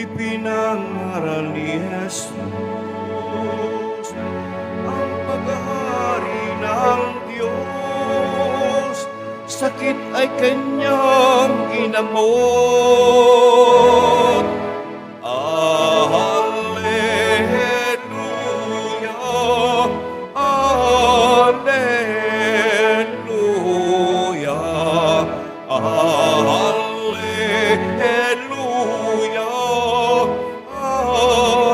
Ipinangaral ni Jesus ang paghahari ng Diyos. Sakit ay kanyang ginamot. Alleluia, alleluia, alleluia, alleluia.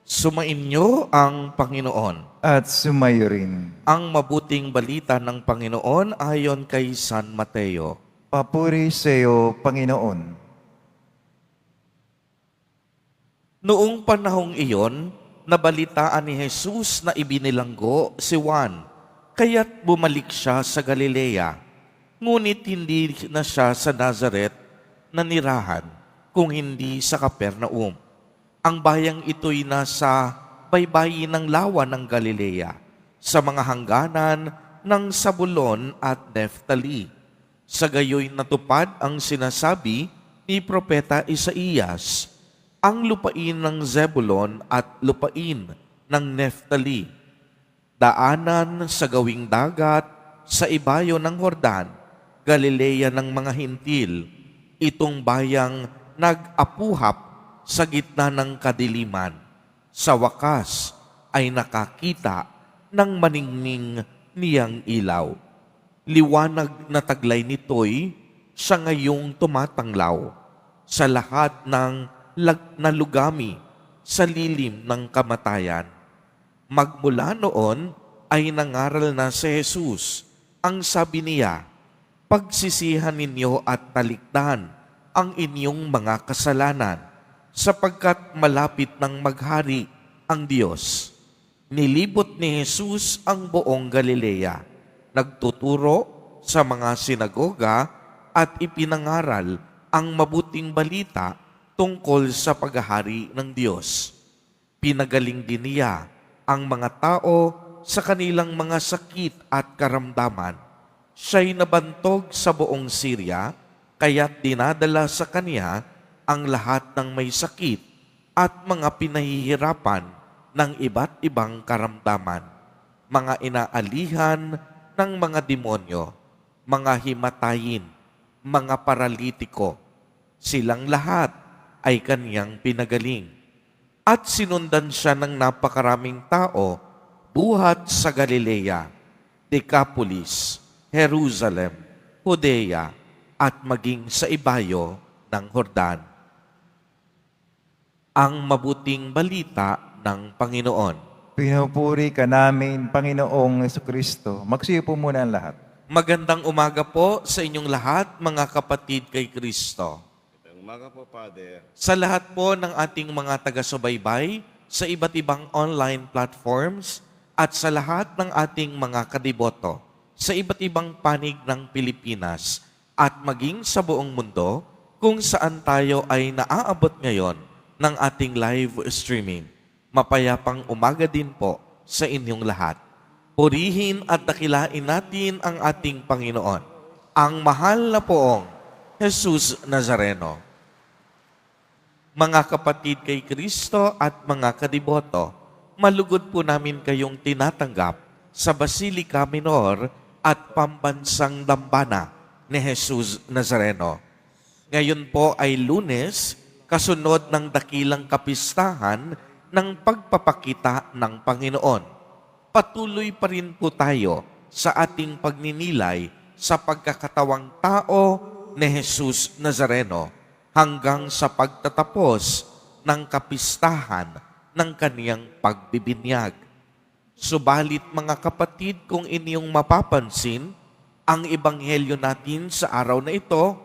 Sumainyo ang Panginoon. At sumayo rin. Ang mabuting balita ng Panginoon ayon kay San Mateo. Papuri sa iyo, Panginoon. Noong panahong iyon, nabalitaan ni Jesus na ibinilanggo si Juan, kaya't bumalik siya sa Galilea. Ngunit hindi na siya sa Nazaret nanirahan, kung hindi sa Capernaum. Ang bayang ito'y nasa baybayin ng lawa ng Galilea, sa mga hangganan ng Zabulon at Neftali. Sa gayoy natupad ang sinasabi ni Propeta Isaías, ang lupain ng Zebulon at lupain ng Neftali, daanan sa gawing dagat, sa ibayo ng Hordan, Galilea ng mga hintil, itong bayang nag-apuhap sa gitna ng kadiliman. Sa wakas ay nakakita ng maningning niyang ilaw. Liwanag na taglay nito'y siya ngayong tumatanglaw sa lahat ng nalugami sa lilim ng kamatayan. Magmula noon ay nangaral na si Jesus. Ang sabi niya, pagsisihan ninyo at talikdan ang inyong mga kasalanan, sapagkat malapit nang maghari ang Diyos. Nilibot ni Jesus ang buong Galilea, nagtuturo sa mga sinagoga at ipinangaral ang mabuting balita tungkol sa paghahari ng Diyos. Pinagaling din niya ang mga tao sa kanilang mga sakit at karamdaman. Siya'y nabantog sa buong Syria, kaya't dinadala sa kanya ang lahat ng may sakit at mga pinahihirapan ng iba't ibang karamdaman, mga inaalihan ng mga demonyo, mga himatayin, mga paralitiko. Silang lahat ay kaniyang pinagaling. At sinundan siya ng napakaraming tao buhat sa Galilea, Decapolis, Jerusalem, Judea, at maging sa ibayo ng Hordan. Ang mabuting balita ng Panginoon. Pinupuri ka namin, Panginoong Jesucristo. Magsiyo po muna ang lahat. Magandang umaga po sa inyong lahat, mga kapatid kay Kristo. Magandang umaga po, Father. Sa lahat po ng ating mga taga-subaybay, sa iba't ibang online platforms, at sa lahat ng ating mga kadiboto, sa iba't ibang panig ng Pilipinas, at maging sa buong mundo, kung saan tayo ay naaabot ngayon ng ating live streaming. Mapayapang umaga din po sa inyong lahat. Purihin at dakilain natin ang ating Panginoon, ang mahal na poong Jesus Nazareno. Mga kapatid kay Kristo at mga kadiboto, malugod po namin kayong tinatanggap sa Basilica Minor at Pambansang Dambana ni Jesus Nazareno. Ngayon po ay Lunes, kasunod ng dakilang kapistahan ng pagpapakita ng Panginoon. Patuloy pa rin po tayo sa ating pagninilay sa pagkakatawang tao ni Jesus Nazareno hanggang sa pagtatapos ng kapistahan ng kaniyang pagbibinyag. Subalit mga kapatid, kung inyong mapapansin, ang ebanghelyo natin sa araw na ito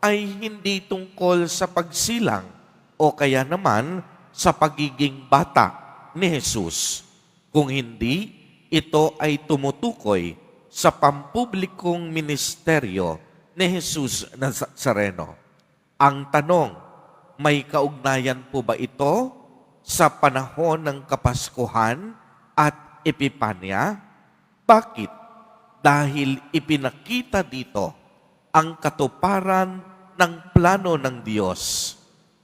ay hindi tungkol sa pagsilang o kaya naman sa pagiging bata ni Jesus. Kung hindi, ito ay tumutukoy sa pampublikong ministeryo ni Jesus Nazareno. Ang tanong, may kaugnayan po ba ito sa panahon ng Kapaskuhan at Epipanya? Bakit? dahil ipinakita dito ang katuparan ng plano ng Diyos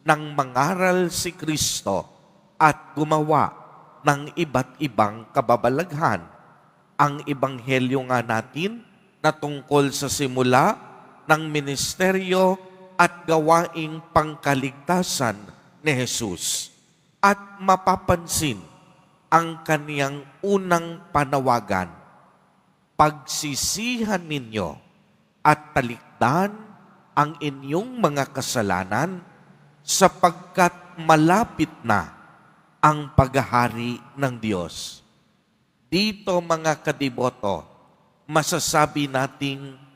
nang mangaral si Kristo at gumawa ng iba't ibang kababalaghan. Ang ebanghelyo nga natin na tungkol sa simula ng ministeryo at gawaing pangkaligtasan ni Jesus. At mapapansin ang kaniyang unang panawagan, pagsisihan ninyo at talikdan ang inyong mga kasalanan sapagkat malapit na ang paghahari ng Diyos. Dito mga kadiboto, masasabi nating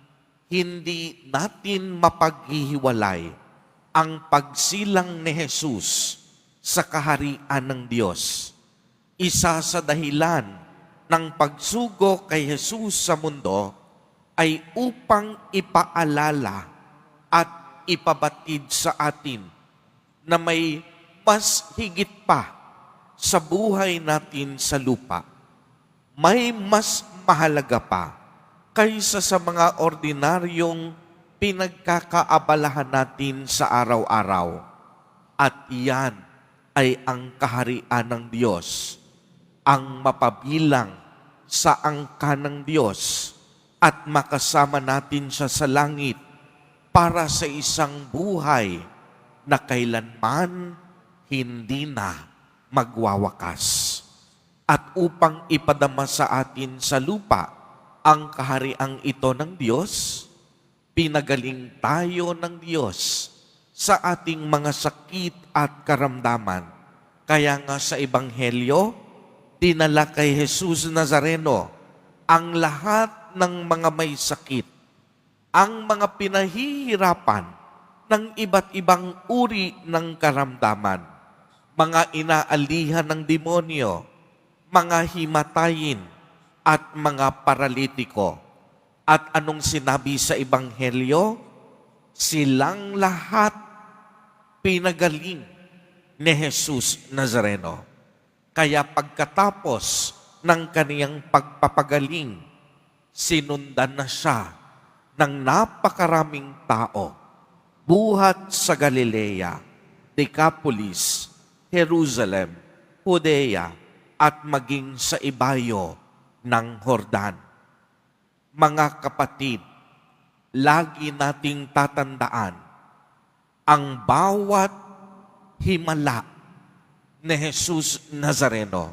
hindi natin mapaghihiwalay ang pagsilang ni Jesus sa kaharian ng Diyos. Isa sa dahilan ng pagsugo kay Jesus sa mundo ay upang ipaalala at ipabatid sa atin na may mas higit pa sa buhay natin sa lupa. May mas mahalaga pa kaysa sa mga ordinaryong pinagkakaabalahan natin sa araw-araw. At iyan ay ang kaharian ng Diyos, ang mapabilang sa angka ng Diyos at makasama natin siya sa langit para sa isang buhay na kailanman hindi na magwawakas. At upang ipadama sa atin sa lupa ang kahariang ito ng Diyos, pinagaling tayo ng Diyos sa ating mga sakit at karamdaman. Kaya nga sa Ebanghelyo, dinala kay Jesus Nazareno ang lahat ng mga may sakit, ang mga pinahihirapan ng iba't ibang uri ng karamdaman, mga inaalihan ng demonyo, mga himatayin, at mga paralitiko. At anong sinabi sa Ebanghelyo? Silang lahat pinagaling ni Jesus Nazareno. Kaya pagkatapos ng kaniyang pagpapagaling, sinundan na siya ng napakaraming tao, buhat sa Galilea, Decapolis, Jerusalem, Judea, at maging sa ibayo ng Jordan. Mga kapatid, lagi nating tatandaan ang bawat himala ni Jesus Nazareno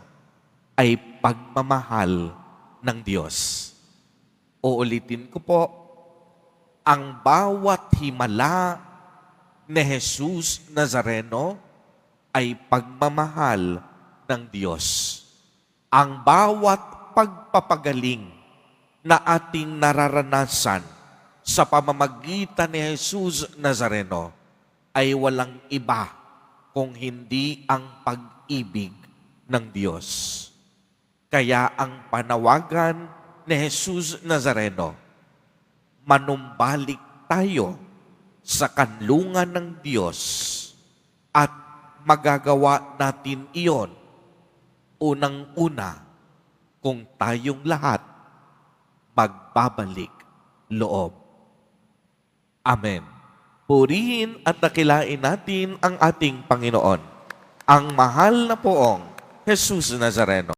ay pagmamahal ng Diyos. Uulitin ko po, ang bawat himala ni Jesus Nazareno ay pagmamahal ng Diyos. Ang bawat pagpapagaling na ating nararanasan sa pamamagitan ni Jesus Nazareno ay walang iba kung hindi ang pag-ibig ng Diyos. Kaya ang panawagan ni Jesus Nazareno, manumbalik tayo sa kanlungan ng Diyos at magagawa natin iyon unang-una kung tayong lahat magbabalik loob. Amen. Purihin at dakilain natin ang ating Panginoon, ang mahal na poong Jesus Nazareno.